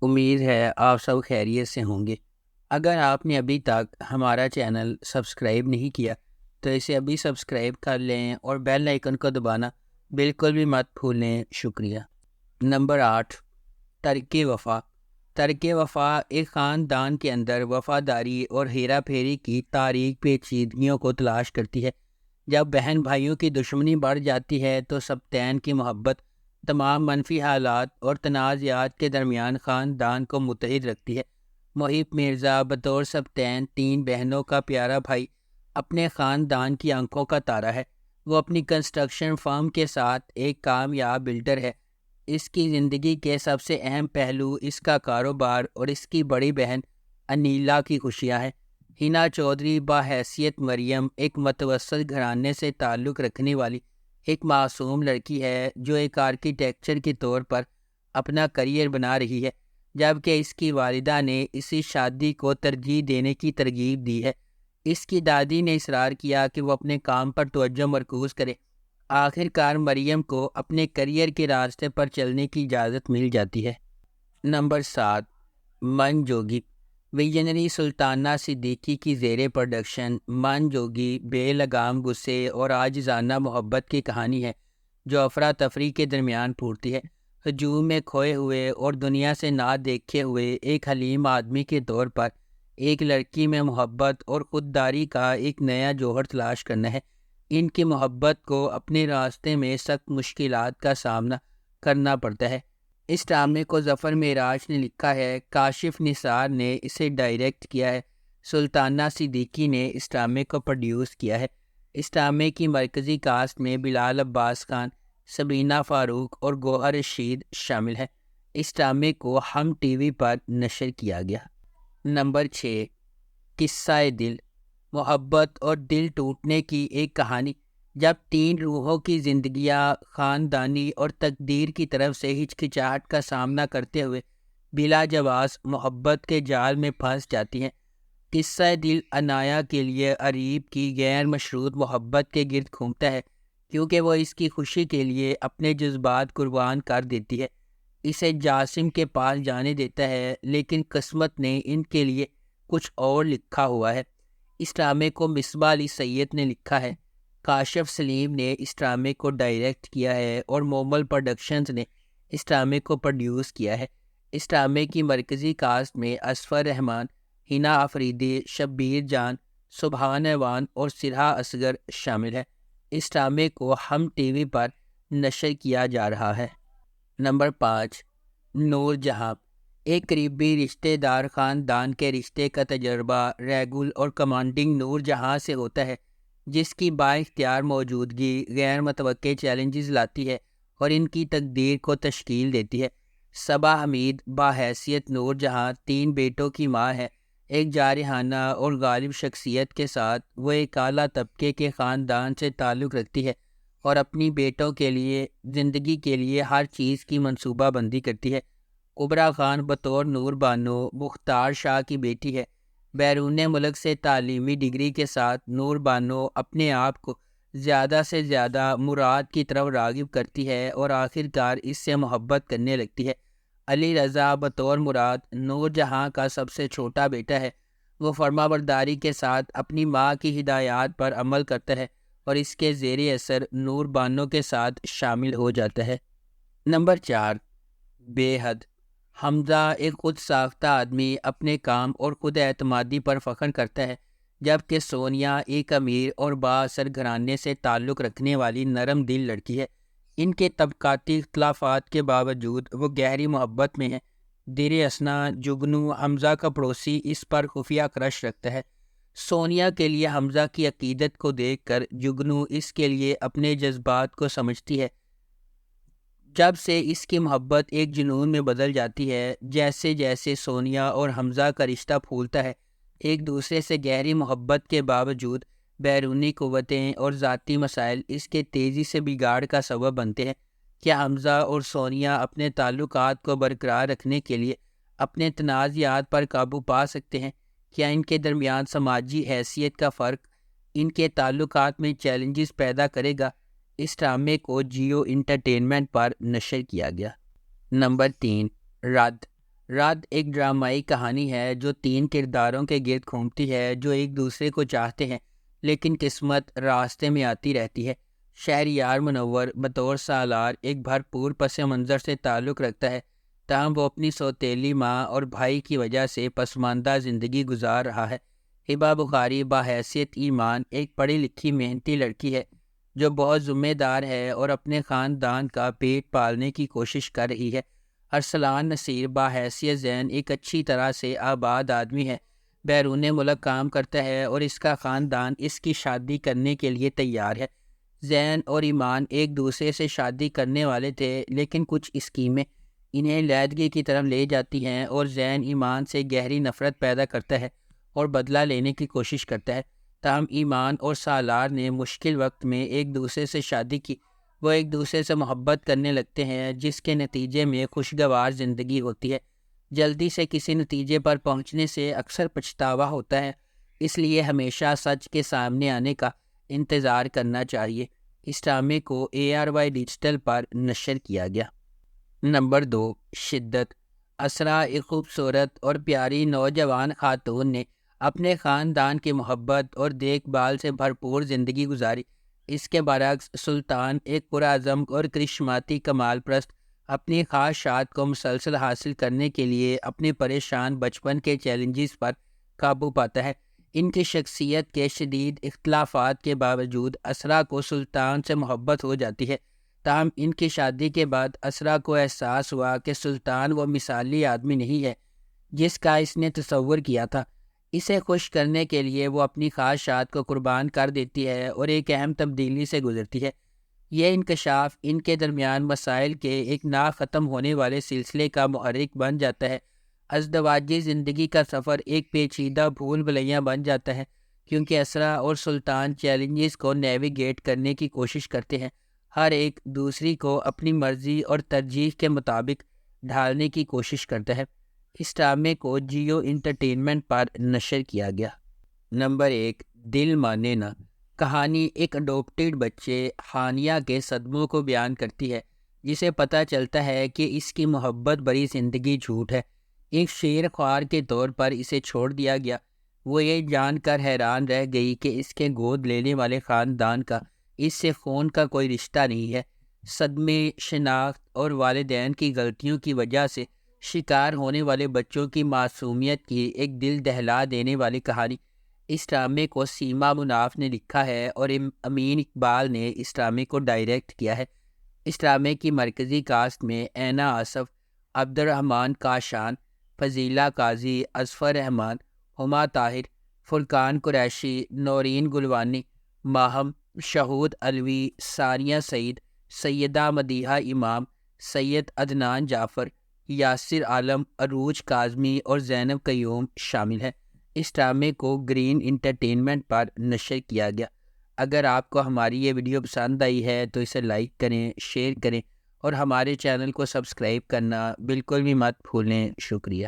امید ہے آپ سب خیریت سے ہوں گے۔ اگر آپ نے ابھی تک ہمارا چینل سبسکرائب نہیں کیا تو اسے ابھی سبسکرائب کر لیں اور بیل آئیکن کو دبانا بالکل بھی مت بھولیں۔ شکریہ۔ نمبر 8، ترک وفا۔ ترک وفا ایک خاندان کے اندر وفاداری اور ہیرا پھیری کی تاریک پیچیدگیوں کو تلاش کرتی ہے۔ جب بہن بھائیوں کی دشمنی بڑھ جاتی ہے تو سبتین کی محبت تمام منفی حالات اور تنازعات کے درمیان خاندان کو متحد رکھتی ہے۔ محب مرزا بطور سبتین 3 بہنوں کا پیارا بھائی اپنے خاندان کی آنکھوں کا تارا ہے۔ وہ اپنی کنسٹرکشن فرم کے ساتھ ایک کامیاب بلڈر ہے۔ اس کی زندگی کے سب سے اہم پہلو اس کا کاروبار اور اس کی بڑی بہن انیلا کی خوشیاں ہیں۔ ہینا چودھری بحیثیت مریم ایک متوسط گھرانے سے تعلق رکھنے والی ایک معصوم لڑکی ہے جو ایک آرکیٹیکچر کے طور پر اپنا کریئر بنا رہی ہے، جبکہ اس کی والدہ نے اسی شادی کو ترجیح دینے کی ترغیب دی ہے۔ اس کی دادی نے اصرار کیا کہ وہ اپنے کام پر توجہ مرکوز کرے۔ آخر کار مریم کو اپنے کریئر کے راستے پر چلنے کی اجازت مل جاتی ہے۔ نمبر 7، من جوگی۔ ویژنری سلطانہ صدیقی کی زیر پروڈکشن من جوگی بے لگام غصے اور عاجزانہ محبت کی کہانی ہے جو افراتفری کے درمیان پھوٹتی ہے۔ ہجوم میں کھوئے ہوئے اور دنیا سے نہ دیکھے ہوئے ایک حلیم آدمی کے طور پر ایک لڑکی میں محبت اور خودداری کا ایک نیا جوہر تلاش کرنا ہے۔ ان کی محبت کو اپنے راستے میں سخت مشکلات کا سامنا کرنا پڑتا ہے۔ اس ڈرامے کو ظفر معراج نے لکھا ہے، کاشف نثار نے اسے ڈائریکٹ کیا ہے، سلطانہ صدیقی نے اس ڈرامے کو پروڈیوس کیا ہے۔ اس ڈرامے کی مرکزی کاسٹ میں بلال عباس خان، سبینہ فاروق اور گوہر رشید شامل ہیں۔ اس ڈرامے کو ہم ٹی وی پر نشر کیا گیا۔ نمبر 6، قصہ دل۔ محبت اور دل ٹوٹنے کی ایک کہانی۔ جب 3 روحوں کی زندگیاں خاندانی اور تقدیر کی طرف سے ہچکچاہٹ کا سامنا کرتے ہوئے بلا جواز محبت کے جال میں پھنس جاتی ہیں۔ قصہ دل عنایا کے لیے اریب کی غیر مشروط محبت کے گرد گھومتا ہے، کیونکہ وہ اس کی خوشی کے لیے اپنے جذبات قربان کر دیتی ہے۔ اسے جاسم کے پاس جانے دیتا ہے، لیکن قسمت نے ان کے لیے کچھ اور لکھا ہوا ہے۔ اس ڈرامے کو مصباح علی سید نے لکھا ہے، کاشف سلیم نے اس ڈرامے کو ڈائریکٹ کیا ہے اور مومل پروڈکشنز نے اس ڈرامے کو پروڈیوس کیا ہے۔ اس ڈرامے کی مرکزی کاسٹ میں اصفر رحمان، ہنا آفریدی، شبیر جان، سبحان ایوان اور سرہا اصغر شامل ہیں۔ اس ڈرامے کو ہم ٹی وی پر نشر کیا جا رہا ہے۔ نمبر 5، نور جہاں۔ ایک قریبی رشتہ دار خاندان کے رشتے کا تجربہ ریگول اور کمانڈنگ نور جہاں سے ہوتا ہے، جس کی بااختیار موجودگی غیر متوقع چیلنجز لاتی ہے اور ان کی تقدیر کو تشکیل دیتی ہے۔ صبا حمید بحیثیت نور جہاں 3 بیٹوں کی ماں ہے۔ ایک جارحانہ اور غالب شخصیت کے ساتھ وہ ایک اعلیٰ طبقے کے خاندان سے تعلق رکھتی ہے اور اپنی بیٹوں کے لیے زندگی کے لیے ہر چیز کی منصوبہ بندی کرتی ہے۔ کبریٰ خان بطور نور بانو مختار شاہ کی بیٹی ہے۔ بیرون ملک سے تعلیمی ڈگری کے ساتھ نور بانو اپنے آپ کو زیادہ سے زیادہ مراد کی طرف راغب کرتی ہے اور آخر کار اس سے محبت کرنے لگتی ہے۔ علی رضا بطور مراد نور جہاں کا سب سے چھوٹا بیٹا ہے۔ وہ فرما برداری کے ساتھ اپنی ماں کی ہدایات پر عمل کرتا ہے اور اس کے زیر اثر نور بانو کے ساتھ شامل ہو جاتا ہے۔ نمبر 4، بے حد۔ حمزہ ایک خود ساختہ آدمی اپنے کام اور خود اعتمادی پر فخر کرتا ہے، جبکہ سونیا ایک امیر اور بااثر گھرانے سے تعلق رکھنے والی نرم دل لڑکی ہے۔ ان کے طبقاتی اختلافات کے باوجود وہ گہری محبت میں ہیں۔ دیر اسنا جگنو حمزہ کا پڑوسی اس پر خفیہ کرش رکھتا ہے۔ سونیا کے لیے حمزہ کی عقیدت کو دیکھ کر جگنو اس کے لیے اپنے جذبات کو سمجھتی ہے، جب سے اس کی محبت ایک جنون میں بدل جاتی ہے۔ جیسے جیسے سونیا اور حمزہ کا رشتہ پھولتا ہے، ایک دوسرے سے گہری محبت کے باوجود بیرونی قوتیں اور ذاتی مسائل اس کے تیزی سے بگاڑ کا سبب بنتے ہیں۔ کیا حمزہ اور سونیا اپنے تعلقات کو برقرار رکھنے کے لیے اپنے تنازعات پر قابو پا سکتے ہیں؟ کیا ان کے درمیان سماجی حیثیت کا فرق ان کے تعلقات میں چیلنجز پیدا کرے گا؟ اس ڈرامے کو جیو انٹرٹینمنٹ پر نشر کیا گیا۔ نمبر 3، رد۔ رات ایک ڈرامائی کہانی ہے جو 3 کرداروں کے گرد گھومتی ہے جو ایک دوسرے کو چاہتے ہیں لیکن قسمت راستے میں آتی رہتی ہے۔ شہریار منور بطور سالار ایک بھرپور پس منظر سے تعلق رکھتا ہے، تاہم وہ اپنی سوتیلی ماں اور بھائی کی وجہ سے پسماندہ زندگی گزار رہا ہے۔ ہبہ بخاری بحیثیت ایمان ایک پڑھی لکھی محنتی لڑکی ہے جو بہت ذمہ دار ہے اور اپنے خاندان کا پیٹ پالنے کی کوشش کر رہی ہے۔ ارسلان نصیر بحیثیت زین ایک اچھی طرح سے آباد آدمی ہے، بیرون ملک کام کرتا ہے اور اس کا خاندان اس کی شادی کرنے کے لیے تیار ہے۔ زین اور ایمان ایک دوسرے سے شادی کرنے والے تھے لیکن کچھ اسکیمیں انہیں علیحدگی کی طرف لے جاتی ہیں اور زین ایمان سے گہری نفرت پیدا کرتا ہے اور بدلہ لینے کی کوشش کرتا ہے۔ تاہم ایمان اور سالار نے مشکل وقت میں ایک دوسرے سے شادی کی، وہ ایک دوسرے سے محبت کرنے لگتے ہیں جس کے نتیجے میں خوشگوار زندگی ہوتی ہے۔ جلدی سے کسی نتیجے پر پہنچنے سے اکثر پچھتاوا ہوتا ہے، اس لیے ہمیشہ سچ کے سامنے آنے کا انتظار کرنا چاہیے۔ اس ڈرامے کو ARY ڈیجیٹل پر نشر کیا گیا۔ نمبر 2، شدت۔ اسرا ایک خوبصورت اور پیاری نوجوان خاتون نے اپنے خاندان کی محبت اور دیکھ بھال سے بھرپور زندگی گزاری۔ اس کے برعکس سلطان ایک پرعزم اور کرشماتی کمال پرست اپنی خواہشات کو مسلسل حاصل کرنے کے لیے اپنے پریشان بچپن کے چیلنجز پر قابو پاتا ہے۔ ان کی شخصیت کے شدید اختلافات کے باوجود اسرا کو سلطان سے محبت ہو جاتی ہے، تاہم ان کی شادی کے بعد اسرا کو احساس ہوا کہ سلطان وہ مثالی آدمی نہیں ہے جس کا اس نے تصور کیا تھا۔ اسے خوش کرنے کے لیے وہ اپنی خواہشات کو قربان کر دیتی ہے اور ایک اہم تبدیلی سے گزرتی ہے۔ یہ انکشاف ان کے درمیان مسائل کے ایک نا ختم ہونے والے سلسلے کا محرک بن جاتا ہے۔ ازدواجی زندگی کا سفر ایک پیچیدہ بھول بھلیاں بن جاتا ہے کیونکہ اسرا اور سلطان چیلنجز کو نیویگیٹ کرنے کی کوشش کرتے ہیں، ہر ایک دوسری کو اپنی مرضی اور ترجیح کے مطابق ڈھالنے کی کوشش کرتا ہے۔ اس ڈرامے کو جیو انٹرٹینمنٹ پر نشر کیا گیا۔ نمبر 1، دل مانے نہ۔ کہانی ایک اڈوپٹیڈ بچے ہانیہ کے صدموں کو بیان کرتی ہے جسے پتہ چلتا ہے کہ اس کی محبت بھری زندگی جھوٹ ہے۔ ایک شیر خوار کے طور پر اسے چھوڑ دیا گیا۔ وہ یہ جان کر حیران رہ گئی کہ اس کے گود لینے والے خاندان کا اس سے خون کا کوئی رشتہ نہیں ہے۔ صدمے، شناخت اور والدین کی غلطیوں کی وجہ سے شکار ہونے والے بچوں کی معصومیت کی ایک دل دہلا دینے والی کہانی۔ اس ڈرامے کو سیما مناف نے لکھا ہے اور امین اقبال نے اس ڈرامے کو ڈائریکٹ کیا ہے۔ اس ڈرامے کی مرکزی کاسٹ میں اینا آصف، عبدالرحمن کاشان، فضیلہ قاضی، اظفر رحمان، ہما طاہر، فرقان قریشی، نورین گلوانی، ماہم، شہود علوی، ثانیہ سعید، سیدہ مدیحہ امام، سید عدنان جعفر، یاسر عالم، عروج کاظمی اور زینب قیوم شامل ہیں۔ اس ڈرامے کو گرین انٹرٹینمنٹ پر نشر کیا گیا۔ اگر آپ کو ہماری یہ ویڈیو پسند آئی ہے تو اسے لائک کریں، شیئر کریں اور ہمارے چینل کو سبسکرائب کرنا بالکل بھی مت بھولیں۔ شکریہ۔